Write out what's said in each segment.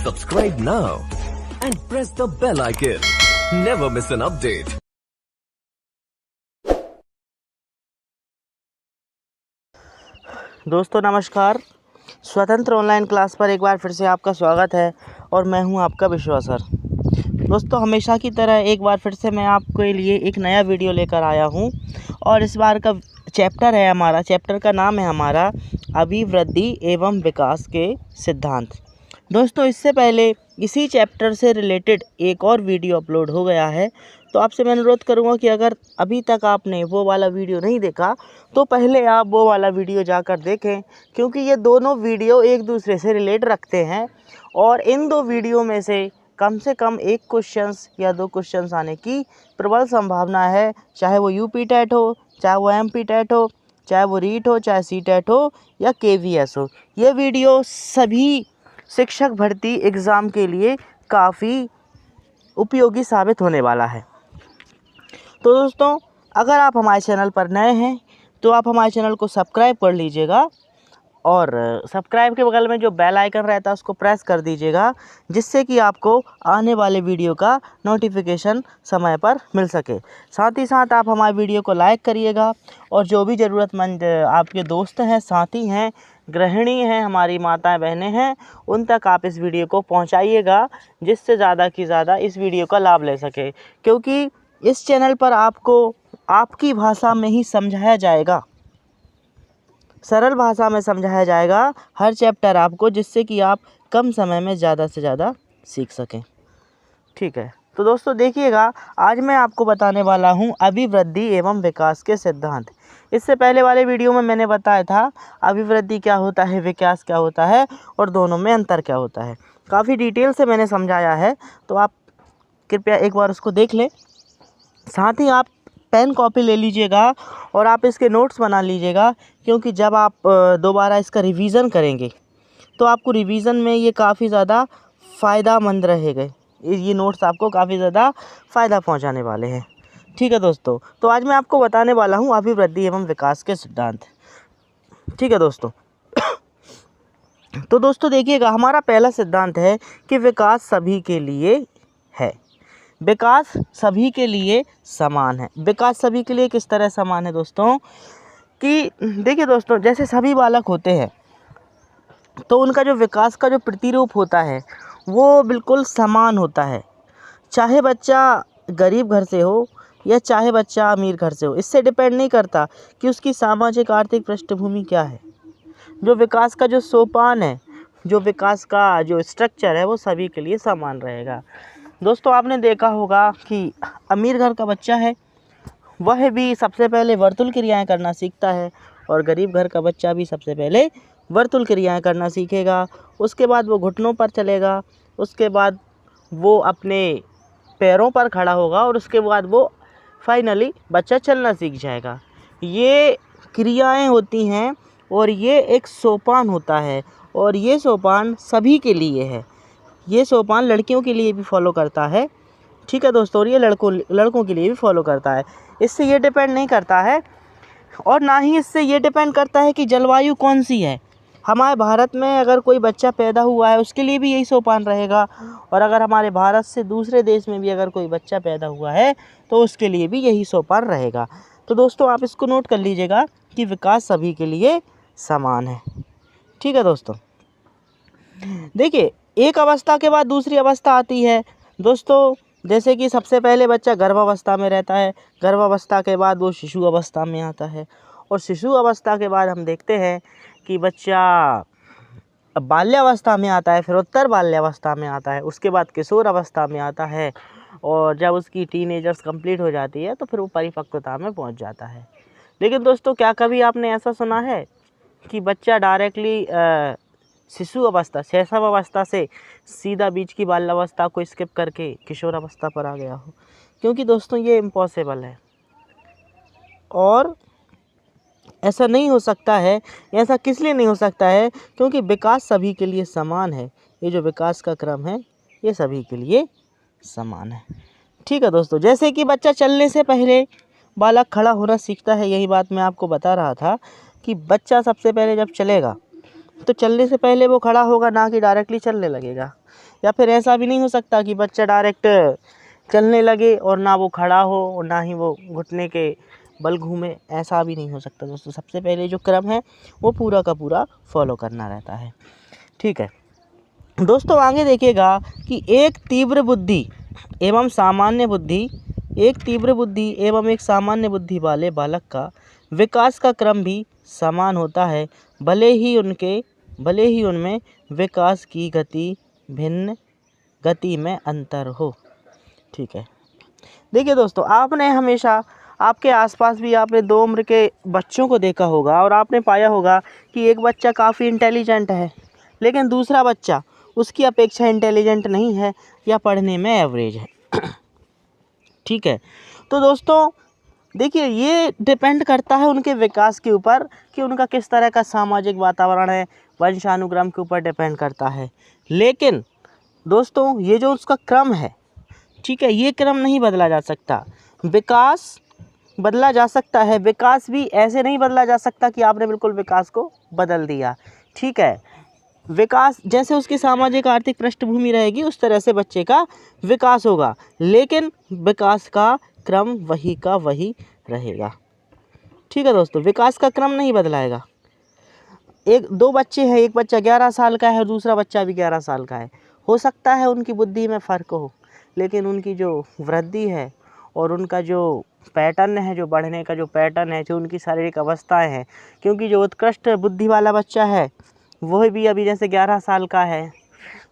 Subscribe now and press the bell icon. Never miss an update. दोस्तों नमस्कार। स्वतंत्र online class पर एक बार फिर से आपका स्वागत है और मैं हूं आपका विश्वास सर। दोस्तों हमेशा की तरह एक बार फिर से मैं आपके लिए एक नया वीडियो लेकर आया हूं और इस बार का चैप्टर का नाम है हमारा अभिवृद्धि एवं विकास के सिद्धांत। दोस्तों इससे पहले इसी चैप्टर से रिलेटेड एक और वीडियो अपलोड हो गया है, तो आपसे मैं अनुरोध करूंगा कि अगर अभी तक आपने वो वाला वीडियो नहीं देखा तो पहले आप वो वाला वीडियो जाकर देखें, क्योंकि ये दोनों वीडियो एक दूसरे से रिलेट रखते हैं और इन दो वीडियो में से कम एक क्वेश्चंस या दो क्वेश्चंस आने की प्रबल संभावना है, चाहे वो यूपी टेट हो, चाहे वो एमपी टेट हो, चाहे वो रीट हो, चाहे सी टेट हो या केवीएस हो। ये वीडियो सभी शिक्षक भर्ती एग्ज़ाम के लिए काफ़ी उपयोगी साबित होने वाला है। तो दोस्तों अगर आप हमारे चैनल पर नए हैं तो आप हमारे चैनल को सब्सक्राइब कर लीजिएगा और सब्सक्राइब के बगल में जो बेल आइकन रहता है उसको प्रेस कर दीजिएगा, जिससे कि आपको आने वाले वीडियो का नोटिफिकेशन समय पर मिल सके। साथ ही साथ आप हमारे वीडियो को लाइक करिएगा और जो भी ज़रूरतमंद आपके दोस्त हैं, साथी हैं, गृहिणी हैं, हमारी माताएं बहनें हैं, उन तक आप इस वीडियो को पहुंचाइएगा, जिससे ज़्यादा की ज़्यादा इस वीडियो का लाभ ले सके। क्योंकि इस चैनल पर आपको आपकी भाषा में ही समझाया जाएगा, सरल भाषा में समझाया जाएगा हर चैप्टर आपको, जिससे कि आप कम समय में ज़्यादा से ज़्यादा सीख सकें। ठीक है, तो दोस्तों देखिएगा, आज मैं आपको बताने वाला हूं अभिवृद्धि एवं विकास के सिद्धांत। इससे पहले वाले वीडियो में मैंने बताया था अभिवृद्धि क्या होता है, विकास क्या होता है और दोनों में अंतर क्या होता है। काफ़ी डिटेल से मैंने समझाया है, तो आप कृपया एक बार उसको देख लें। साथ ही आप पेन कॉपी ले लीजिएगा और आप इसके नोट्स बना लीजिएगा, क्योंकि जब आप दोबारा इसका रिवीज़न करेंगे तो आपको रिवीज़न में ये काफ़ी ज़्यादा फ़ायदामंद रहेगा। ये नोट्स आपको काफ़ी ज़्यादा फ़ायदा पहुंचाने वाले हैं। ठीक है दोस्तों, तो आज मैं आपको बताने वाला हूं अभिवृद्धि एवं विकास के सिद्धांत। ठीक है दोस्तों तो दोस्तों देखिएगा, हमारा पहला सिद्धांत है कि विकास सभी के लिए है, विकास सभी के लिए समान है। विकास सभी के लिए किस तरह समान है दोस्तों, कि देखिए दोस्तों, जैसे सभी बालक होते हैं तो उनका जो विकास का जो प्रतिरूप होता है वो बिल्कुल समान होता है, चाहे बच्चा गरीब घर से हो या चाहे बच्चा अमीर घर से हो। इससे डिपेंड नहीं करता कि उसकी सामाजिक आर्थिक पृष्ठभूमि क्या है। जो विकास का जो सोपान है, जो विकास का जो स्ट्रक्चर है, वो सभी के लिए समान रहेगा। दोस्तों आपने देखा होगा कि अमीर घर का बच्चा है वह भी सबसे पहले वर्तुल क्रियाएं करना सीखता है और गरीब घर का बच्चा भी सबसे पहले वर्तुल क्रियाएं करना सीखेगा। उसके बाद वो घुटनों पर चलेगा, उसके बाद वो अपने पैरों पर खड़ा होगा और उसके बाद वो फाइनली बच्चा चलना सीख जाएगा। ये क्रियाएं होती हैं और ये एक सोपान होता है और ये सोपान सभी के लिए है। ये सोपान लड़कियों के लिए भी फॉलो करता है। ठीक है दोस्तों, और ये लड़कों के लिए भी फॉलो करता है। इससे ये डिपेंड नहीं करता है और ना ही इससे ये डिपेंड करता है कि जलवायु कौन सी है। हमारे भारत में अगर कोई बच्चा पैदा हुआ है उसके लिए भी यही सोपान रहेगा, और अगर हमारे भारत से दूसरे देश में भी अगर कोई बच्चा पैदा हुआ है तो उसके लिए भी यही सोपान रहेगा। तो दोस्तों आप इसको नोट कर लीजिएगा कि विकास सभी के लिए समान है। ठीक है दोस्तों, देखिए एक अवस्था के बाद दूसरी अवस्था आती है दोस्तों। जैसे कि सबसे पहले बच्चा गर्भावस्था में रहता है, गर्भावस्था के बाद वो शिशु अवस्था में आता है और शिशु अवस्था के बाद हम देखते हैं कि बच्चा बाल्यावस्था में आता है, फिर उत्तर बाल्यावस्था में आता है, उसके बाद किशोर अवस्था में आता है और जब उसकी टीनेजर्स कंप्लीट हो जाती है तो फिर वो परिपक्वता में पहुंच जाता है। लेकिन दोस्तों क्या कभी आपने ऐसा सुना है कि बच्चा डायरेक्टली शिशु अवस्था, शैशव अवस्था से सीधा बीच की बाल्यावस्था को स्किप करके किशोर अवस्था पर आ गया हो? क्योंकि दोस्तों ये इम्पॉसिबल है और ऐसा नहीं हो सकता है। ऐसा किस लिए नहीं हो सकता है? क्योंकि विकास सभी के लिए समान है। ये जो विकास का क्रम है ये सभी के लिए समान है। ठीक है दोस्तों, जैसे कि बच्चा चलने से पहले बालक खड़ा होना सीखता है, यही बात मैं आपको बता रहा था कि बच्चा सबसे पहले जब चलेगा तो चलने से पहले वो खड़ा होगा, ना कि डायरेक्टली चलने लगेगा। या फिर ऐसा भी नहीं हो सकता कि बच्चा डायरेक्ट चलने लगे और ना वो खड़ा हो और ना ही वो घुटने के बल घूमे, ऐसा भी नहीं हो सकता दोस्तों। सबसे पहले जो क्रम है वो पूरा का पूरा फॉलो करना रहता है, ठीक है दोस्तों। आगे देखिएगा कि एक तीव्र बुद्धि एवं सामान्य बुद्धि एवं एक सामान्य बुद्धि वाले बालक का विकास का क्रम भी समान होता है, भले ही उनमें विकास की भिन्न गति में अंतर हो, ठीक है। देखिए दोस्तों, आपने हमेशा आपके आसपास भी आपने दो उम्र के बच्चों को देखा होगा और आपने पाया होगा कि एक बच्चा काफ़ी इंटेलिजेंट है, लेकिन दूसरा बच्चा उसकी अपेक्षा इंटेलिजेंट नहीं है या पढ़ने में एवरेज है, ठीक है। तो दोस्तों देखिए, ये डिपेंड करता है उनके विकास के ऊपर कि उनका किस तरह का सामाजिक वातावरण है, वंशानुक्रम के ऊपर डिपेंड करता है। लेकिन दोस्तों, ये जो उसका क्रम है, ठीक है, ये क्रम नहीं बदला जा सकता। विकास बदला जा सकता है, विकास भी ऐसे नहीं बदला जा सकता कि आपने बिल्कुल विकास को बदल दिया, ठीक है। विकास जैसे उसकी सामाजिक आर्थिक पृष्ठभूमि रहेगी उस तरह से बच्चे का विकास होगा, लेकिन विकास का क्रम वही का वही रहेगा, ठीक है दोस्तों। विकास का क्रम नहीं बदलाएगा। दो बच्चे हैं, एक बच्चा 11 साल का है और दूसरा बच्चा भी 11 साल का है। हो सकता है उनकी बुद्धि में फ़र्क हो, लेकिन उनकी जो वृद्धि है और उनका जो पैटर्न है, जो बढ़ने का जो पैटर्न है, जो उनकी शारीरिक अवस्थाएं हैं, क्योंकि जो उत्कृष्ट बुद्धि वाला बच्चा है वह भी अभी जैसे 11 साल का है,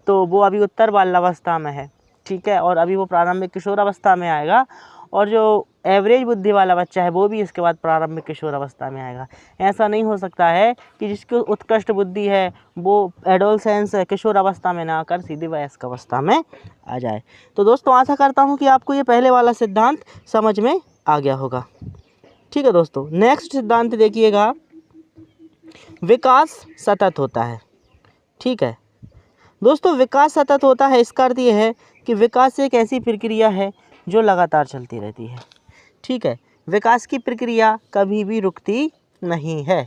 तो वो अभी उत्तर बाल्यावस्था में है, ठीक है, और अभी वो प्रारंभिक किशोरावस्था में आएगा। और जो एवरेज बुद्धि वाला बच्चा है वो भी इसके बाद प्रारंभिक किशोरावस्था में आएगा। ऐसा नहीं हो सकता है कि जिसकी उत्कृष्ट बुद्धि है वो एडोलसेंस किशोरावस्था में ना आकर सीधी वयस्क अवस्था में आ जाए। तो दोस्तों, आशा करता हूँ कि आपको ये पहले वाला सिद्धांत समझ में आ गया होगा, ठीक है दोस्तों। नेक्स्ट सिद्धांत देखिएगा, विकास सतत होता है, ठीक है दोस्तों। विकास सतत होता है, इसका अर्थ ये है कि विकास एक ऐसी प्रक्रिया है जो लगातार चलती रहती है, ठीक है। विकास की प्रक्रिया कभी भी रुकती नहीं है,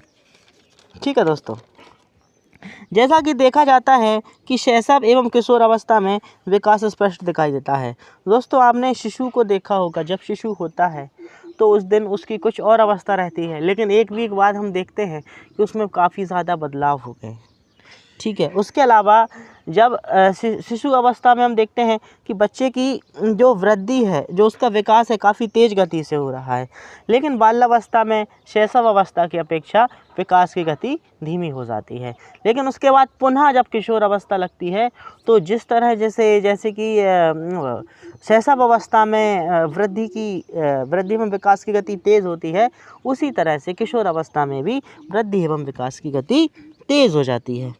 ठीक है दोस्तों। जैसा कि देखा जाता है कि शैशव एवं किशोर अवस्था में विकास स्पष्ट दिखाई देता है। दोस्तों, आपने शिशु को देखा होगा, जब शिशु होता है तो उस दिन उसकी कुछ और अवस्था रहती है, लेकिन एक वीक बाद हम देखते हैं कि उसमें काफ़ी ज़्यादा बदलाव हो गए, ठीक है। उसके अलावा जब शिशु अवस्था में हम देखते हैं कि बच्चे की जो वृद्धि है, जो उसका विकास है, काफ़ी तेज़ गति से हो रहा है, लेकिन बाल्यावस्था में शैशव अवस्था की अपेक्षा विकास की गति धीमी हो जाती है। लेकिन उसके बाद पुनः जब किशोर अवस्था लगती है तो जिस तरह जैसे कि शैशव अवस्था में वृद्धि में विकास की गति तेज़ होती है, उसी तरह से किशोर अवस्था में भी वृद्धि एवं विकास की गति तेज़ हो जाती है,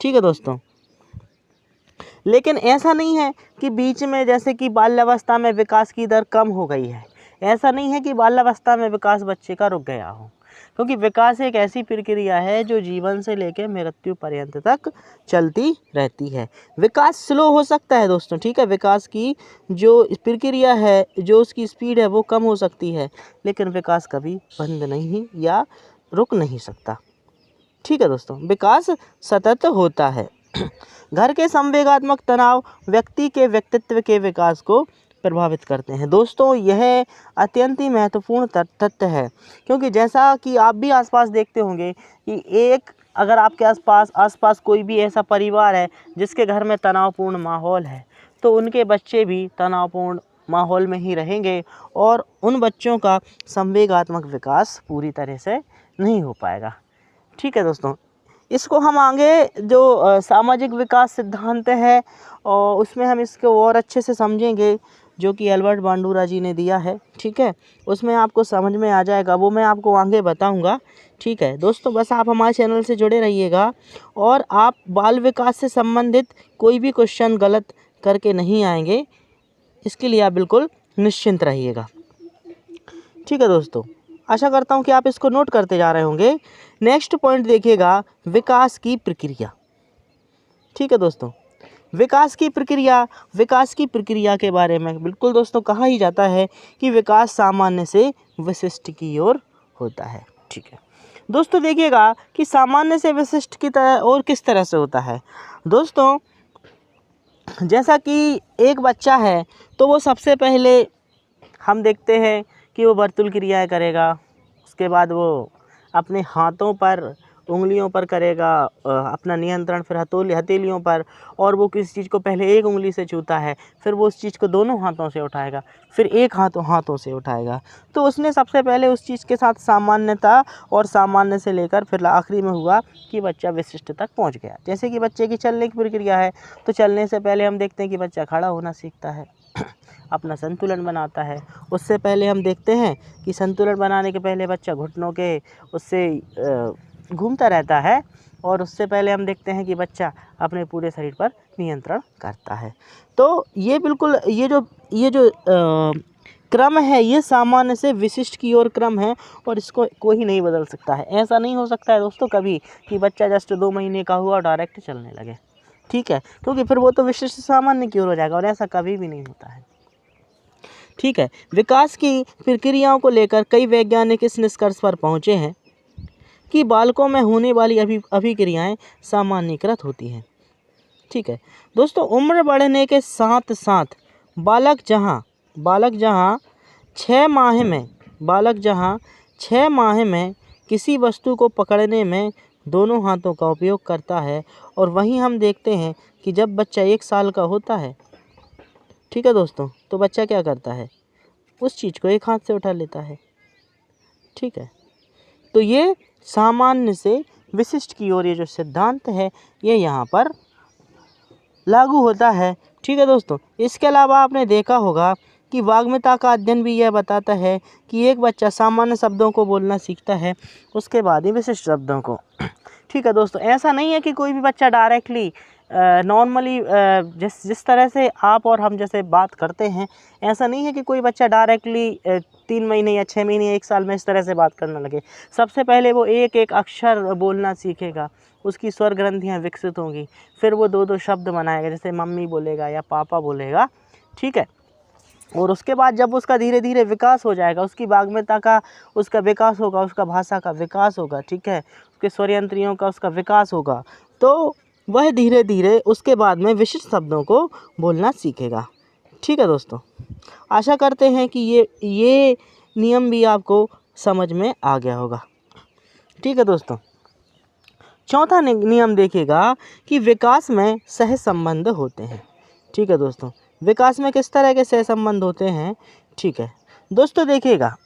ठीक है दोस्तों। लेकिन ऐसा नहीं है कि बीच में जैसे कि बाल्यावस्था में विकास की दर कम हो गई है, ऐसा नहीं है कि बाल्यावस्था में विकास बच्चे का रुक गया हो, क्योंकि विकास एक ऐसी प्रक्रिया है जो जीवन से लेकर मृत्यु पर्यंत तक चलती रहती है। विकास स्लो हो सकता है दोस्तों, ठीक है। विकास की जो प्रक्रिया है, जो उसकी स्पीड है वो कम हो सकती है, लेकिन विकास कभी बंद नहीं या रुक नहीं सकता, ठीक है दोस्तों। विकास सतत होता है। घर के संवेगात्मक तनाव व्यक्ति के व्यक्तित्व के विकास को प्रभावित करते हैं। दोस्तों, यह अत्यंत ही महत्वपूर्ण तथ्य है, क्योंकि जैसा कि आप भी आसपास देखते होंगे कि अगर आपके आसपास कोई भी ऐसा परिवार है जिसके घर में तनावपूर्ण माहौल है, तो उनके बच्चे भी तनावपूर्ण माहौल में ही रहेंगे और उन बच्चों का संवेगात्मक विकास पूरी तरह से नहीं हो पाएगा, ठीक है दोस्तों। इसको हम आगे जो सामाजिक विकास सिद्धांत है और उसमें हम इसको और अच्छे से समझेंगे, जो कि एल्बर्ट बांडुरा जी ने दिया है, ठीक है। उसमें आपको समझ में आ जाएगा, वो मैं आपको आगे बताऊंगा, ठीक है दोस्तों। बस आप हमारे चैनल से जुड़े रहिएगा और आप बाल विकास से संबंधित कोई भी क्वेश्चन गलत करके नहीं आएंगे, इसके लिए आप बिल्कुल निश्चिंत रहिएगा, ठीक है दोस्तों। आशा करता हूँ कि आप इसको नोट करते जा रहे होंगे। नेक्स्ट पॉइंट देखिएगा, विकास की प्रक्रिया, ठीक है दोस्तों। विकास की प्रक्रिया के बारे में बिल्कुल दोस्तों कहा ही जाता है कि विकास सामान्य से विशिष्ट की ओर होता है, ठीक है। दोस्तों देखिएगा कि सामान्य से विशिष्ट की तरह और किस तरह से होता है। दोस्तों जैसा कि एक बच्चा है तो वो सबसे पहले हम देखते हैं कि वो वर्तुल क्रियाएं करेगा, उसके बाद वो अपने हाथों पर उंगलियों पर करेगा अपना नियंत्रण, फिर हथेलियों पर, और वो किसी चीज़ को पहले एक उंगली से छूता है, फिर वो उस चीज़ को दोनों हाथों से उठाएगा, फिर एक हाथों से उठाएगा। तो उसने सबसे पहले उस चीज़ के साथ सामान्यता, और सामान्य से लेकर फिर आखिरी में हुआ कि बच्चा विशिष्ट तक पहुंच गया। जैसे कि बच्चे की चलने की प्रक्रिया है, तो चलने से पहले हम देखते हैं कि बच्चा खड़ा होना सीखता है, अपना संतुलन बनाता है। उससे पहले हम देखते हैं कि संतुलन बनाने के पहले बच्चा घुटनों के उससे घूमता रहता है, और उससे पहले हम देखते हैं कि बच्चा अपने पूरे शरीर पर नियंत्रण करता है। तो ये बिल्कुल ये जो क्रम है, ये सामान्य से विशिष्ट की ओर क्रम है, और इसको कोई नहीं बदल सकता है। ऐसा नहीं हो सकता है दोस्तों कभी कि बच्चा जस्ट 2 महीने का हुआ और डायरेक्ट चलने लगे, ठीक है, क्योंकि फिर वो तो विशिष्ट से सामान्य की ओर हो जाएगा, और ऐसा कभी भी नहीं होता है, ठीक है। विकास की प्रक्रियाओं को लेकर कई वैज्ञानिक इस निष्कर्ष पर पहुँचे हैं कि बालकों में होने वाली अभिक्रियाएं सामान्यीकृत होती हैं, ठीक है। दोस्तों उम्र बढ़ने के साथ साथ बालक जहां 6 माह में किसी वस्तु को पकड़ने में दोनों हाथों का उपयोग करता है, और वहीं हम देखते हैं कि जब बच्चा 1 साल का होता है, ठीक है दोस्तों, तो बच्चा क्या करता है, उस चीज़ को एक हाथ से उठा लेता है, ठीक है। तो ये सामान्य से विशिष्ट की ओर ये जो सिद्धांत है ये यहाँ पर लागू होता है, ठीक है दोस्तों। इसके अलावा आपने देखा होगा कि वाग्मिता का अध्ययन भी यह बताता है कि एक बच्चा सामान्य शब्दों को बोलना सीखता है, उसके बाद ही विशिष्ट शब्दों को, ठीक है दोस्तों। ऐसा नहीं है कि कोई भी बच्चा डायरेक्टली नॉर्मली जिस तरह से आप और हम जैसे बात करते हैं, ऐसा नहीं है कि कोई बच्चा डायरेक्टली 3 महीने या 6 महीने 1 साल में इस तरह से बात करने लगे। सबसे पहले वो एक एक अक्षर बोलना सीखेगा, उसकी स्वर ग्रंथियाँ विकसित होंगी, फिर वो 2-2 शब्द बनाएगा, जैसे मम्मी बोलेगा या पापा बोलेगा, ठीक है। और उसके बाद जब उसका धीरे धीरे विकास हो जाएगा, उसकी वाग्मिता का उसका विकास होगा, उसका भाषा का विकास होगा, ठीक है, उसके स्वरयंत्रियों का उसका विकास होगा, तो वह धीरे धीरे उसके बाद में विशिष्ट शब्दों को बोलना सीखेगा, ठीक है दोस्तों। आशा करते हैं कि ये नियम भी आपको समझ में आ गया होगा, ठीक है दोस्तों। चौथा नियम देखिएगा कि विकास में सहसंबंध होते हैं, ठीक है दोस्तों। विकास में किस तरह के सहसंबंध होते हैं, ठीक है दोस्तों। देखिएगा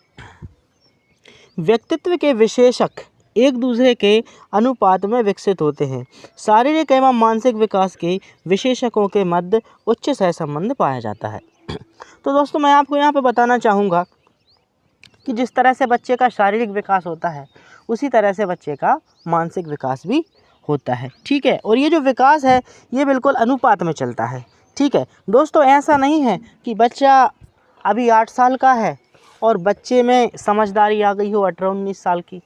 व्यक्तित्व के विशेषक एक दूसरे के अनुपात में विकसित होते हैं। शारीरिक एवं मानसिक विकास के विशेषकों के मध्य उच्च सहसंबंध पाया जाता है। तो दोस्तों मैं आपको यहाँ पे बताना चाहूँगा कि जिस तरह से बच्चे का शारीरिक विकास होता है, उसी तरह से बच्चे का मानसिक विकास भी होता है, ठीक है। और ये जो विकास है ये बिल्कुल अनुपात में चलता है, ठीक है दोस्तों। ऐसा नहीं है कि बच्चा अभी 8 साल का है और बच्चे में समझदारी आ गई हो 18-19 साल की,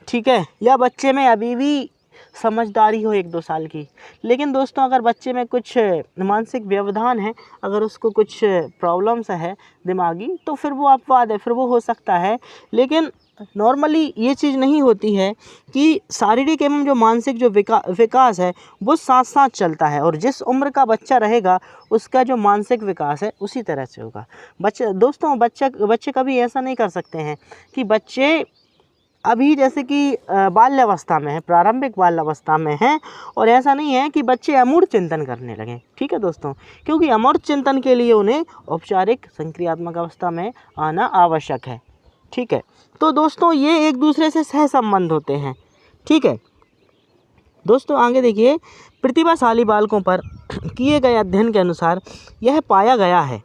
ठीक है, या बच्चे में अभी भी समझदारी हो 1-2 साल की। लेकिन दोस्तों अगर बच्चे में कुछ मानसिक व्यवधान है, अगर उसको कुछ प्रॉब्लम्स है दिमागी, तो फिर वो अपवाद है, फिर वो हो सकता है। लेकिन नॉर्मली ये चीज़ नहीं होती है कि शारीरिक एवं जो मानसिक जो विकास है वो साथ साथ चलता है, और जिस उम्र का बच्चा रहेगा उसका जो मानसिक विकास है उसी तरह से होगा। बच्चे कभी ऐसा नहीं कर सकते हैं कि बच्चे अभी जैसे कि बाल्यावस्था में है, प्रारंभिक बाल्यावस्था में है, और ऐसा नहीं है कि बच्चे अमूर्त चिंतन करने लगें, ठीक है दोस्तों, क्योंकि अमूर्त चिंतन के लिए उन्हें औपचारिक संक्रियात्मक अवस्था में आना आवश्यक है, ठीक है। तो दोस्तों ये एक दूसरे से सहसंबंध होते हैं, ठीक है दोस्तों। आगे देखिए, प्रतिभाशाली बालकों पर किए गए अध्ययन के अनुसार यह पाया गया है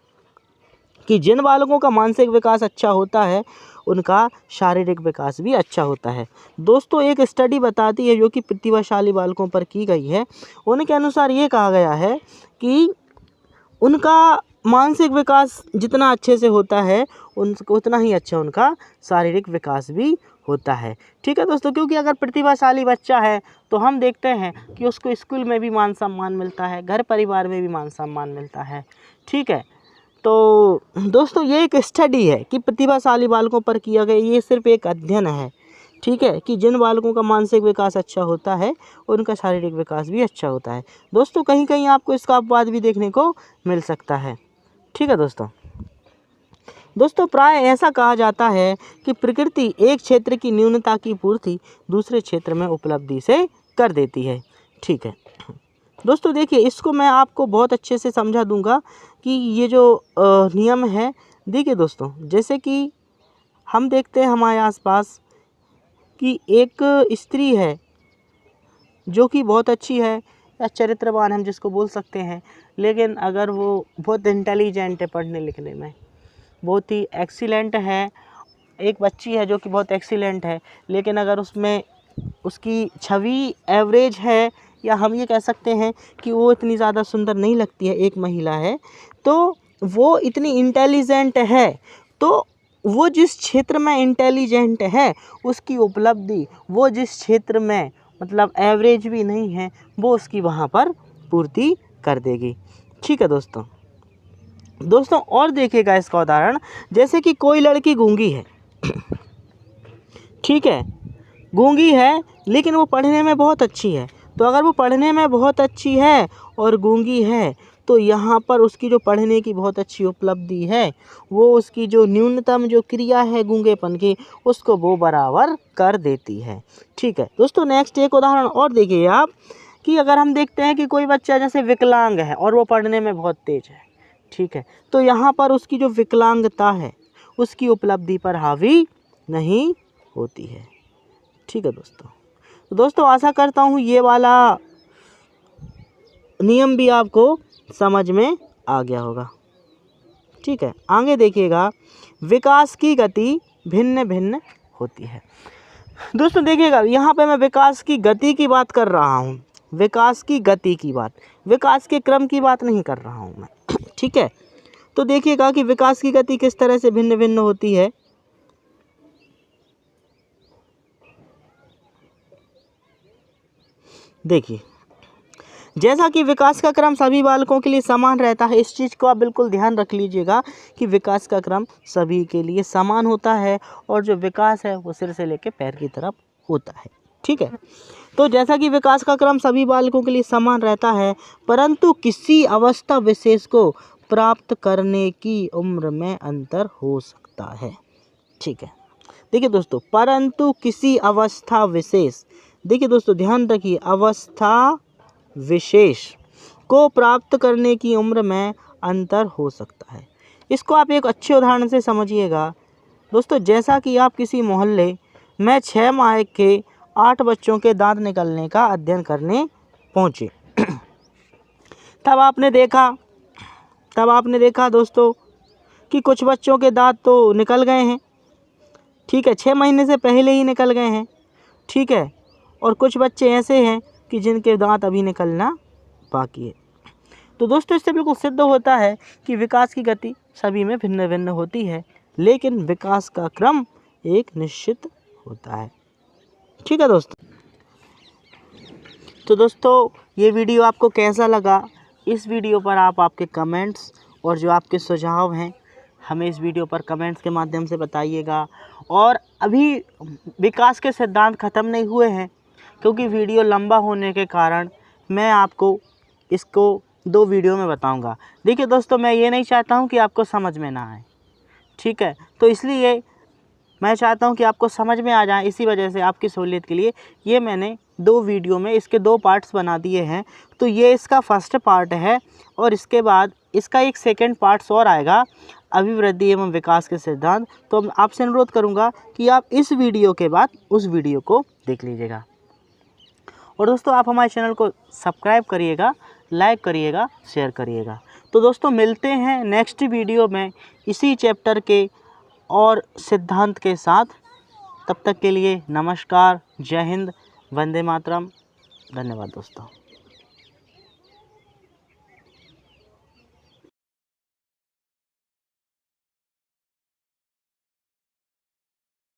कि जिन बालकों का मानसिक विकास अच्छा होता है उनका शारीरिक विकास भी अच्छा होता है। दोस्तों एक स्टडी बताती है जो कि प्रतिभाशाली बालकों पर की गई है, उनके अनुसार ये कहा गया है कि उनका मानसिक विकास जितना अच्छे से होता है उतना ही अच्छा उनका शारीरिक विकास भी होता है, ठीक है दोस्तों। क्योंकि अगर प्रतिभाशाली बच्चा है तो हम देखते हैं कि उसको स्कूल में भी मान सम्मान मिलता है, घर परिवार में भी मान सम्मान मिलता है, ठीक है। तो दोस्तों ये एक स्टडी है कि प्रतिभाशाली बालकों पर किया गया, ये सिर्फ एक अध्ययन है, ठीक है, कि जिन बालकों का मानसिक विकास अच्छा होता है उनका शारीरिक विकास भी अच्छा होता है। दोस्तों कहीं कहीं आपको इसका अपवाद भी देखने को मिल सकता है। ठीक है दोस्तों प्राय ऐसा कहा जाता है कि प्रकृति एक क्षेत्र की न्यूनता की पूर्ति दूसरे क्षेत्र में उपलब्धि से कर देती है। ठीक है दोस्तों, देखिए इसको मैं आपको बहुत अच्छे से समझा दूंगा कि ये जो नियम है। देखिए दोस्तों, जैसे कि हम देखते हैं हमारे आसपास कि एक स्त्री है जो कि बहुत अच्छी है या चरित्रवान हम जिसको बोल सकते हैं, लेकिन अगर वो बहुत इंटेलिजेंट है, पढ़ने लिखने में बहुत ही एक्सीलेंट है, एक बच्ची है जो कि बहुत एक्सीलेंट है, लेकिन अगर उसमें उसकी छवि एवरेज है या हम ये कह सकते हैं कि वो इतनी ज़्यादा सुंदर नहीं लगती है, एक महिला है तो वो इतनी इंटेलिजेंट है, तो वो जिस क्षेत्र में इंटेलिजेंट है उसकी उपलब्धि वो जिस क्षेत्र में मतलब एवरेज भी नहीं है वो उसकी वहाँ पर पूर्ति कर देगी। ठीक है दोस्तों और देखिएगा इसका उदाहरण, जैसे कि कोई लड़की गूंगी है, ठीक है, गूंगी है लेकिन वो पढ़ने में बहुत अच्छी है। तो अगर वो पढ़ने में बहुत अच्छी है और गूंगी है तो यहाँ पर उसकी जो पढ़ने की बहुत अच्छी उपलब्धि है वो उसकी जो न्यूनतम जो क्रिया है गूंगेपन की उसको वो बराबर कर देती है। ठीक है दोस्तों, नेक्स्ट एक उदाहरण और देखिए आप कि अगर हम देखते हैं कि कोई बच्चा जैसे विकलांग है और वो पढ़ने में बहुत तेज है, ठीक है, तो यहाँ पर उसकी जो विकलांगता है उसकी उपलब्धि पर हावी नहीं होती है। ठीक है दोस्तों आशा करता हूँ ये वाला नियम भी आपको समझ में आ गया होगा। ठीक है, आगे देखिएगा, विकास की गति भिन्न भिन्न होती है। दोस्तों देखिएगा यहाँ पे मैं विकास की गति की बात कर रहा हूँ, विकास की गति की बात, विकास के क्रम की बात नहीं कर रहा हूँ मैं। ठीक है, तो देखिएगा कि विकास की गति किस तरह से भिन्न भिन्न होती है। देखिए, जैसा कि विकास का क्रम सभी बालकों के लिए समान रहता है, इस चीज़ को आप बिल्कुल ध्यान रख लीजिएगा कि विकास का क्रम सभी के लिए समान होता है और जो विकास है वो सिर से लेकर पैर की तरफ होता है। ठीक है, तो जैसा कि विकास का क्रम सभी बालकों के लिए समान रहता है, परंतु किसी अवस्था विशेष को प्राप्त करने की उम्र में अंतर हो सकता है। ठीक है, देखिए दोस्तों, परंतु किसी अवस्था विशेष, देखिए दोस्तों ध्यान रखिए, अवस्था विशेष को प्राप्त करने की उम्र में अंतर हो सकता है। इसको आप एक अच्छे उदाहरण से समझिएगा दोस्तों, जैसा कि आप किसी मोहल्ले में 6 माह के 8 बच्चों के दांत निकलने का अध्ययन करने पहुँचे। तब आपने देखा दोस्तों कि कुछ बच्चों के दांत तो निकल गए हैं, ठीक है, 6 महीने से पहले ही निकल गए हैं, ठीक है, और कुछ बच्चे ऐसे हैं कि जिनके दांत अभी निकलना बाकी है। तो दोस्तों इससे बिल्कुल सिद्ध होता है कि विकास की गति सभी में भिन्न भिन्न होती है, लेकिन विकास का क्रम एक निश्चित होता है। ठीक है दोस्तों, तो दोस्तों ये वीडियो आपको कैसा लगा, इस वीडियो पर आप आपके कमेंट्स और जो आपके सुझाव हैं हमें इस वीडियो पर कमेंट्स के माध्यम से बताइएगा। और अभी विकास के सिद्धांत ख़त्म नहीं हुए हैं, क्योंकि वीडियो लंबा होने के कारण मैं आपको इसको 2 वीडियो में बताऊंगा। देखिए दोस्तों, मैं ये नहीं चाहता हूं कि आपको समझ में ना आए, ठीक है, तो इसलिए मैं चाहता हूं कि आपको समझ में आ जाए। इसी वजह से आपकी सहूलियत के लिए ये मैंने 2 वीडियो में इसके 2 पार्ट्स बना दिए हैं। तो ये इसका फर्स्ट पार्ट है और इसके बाद इसका एक सेकेंड पार्ट्स और आएगा, अभिवृद्धि एवं विकास के सिद्धांत। तो आपसे अनुरोध करूँगा कि आप इस वीडियो के बाद उस वीडियो को देख लीजिएगा। और दोस्तों आप हमारे चैनल को सब्सक्राइब करिएगा, लाइक करिएगा, शेयर करिएगा। तो दोस्तों मिलते हैं नेक्स्ट वीडियो में इसी चैप्टर के और सिद्धांत के साथ। तब तक के लिए नमस्कार, जय हिंद, वंदे मातरम, धन्यवाद दोस्तों।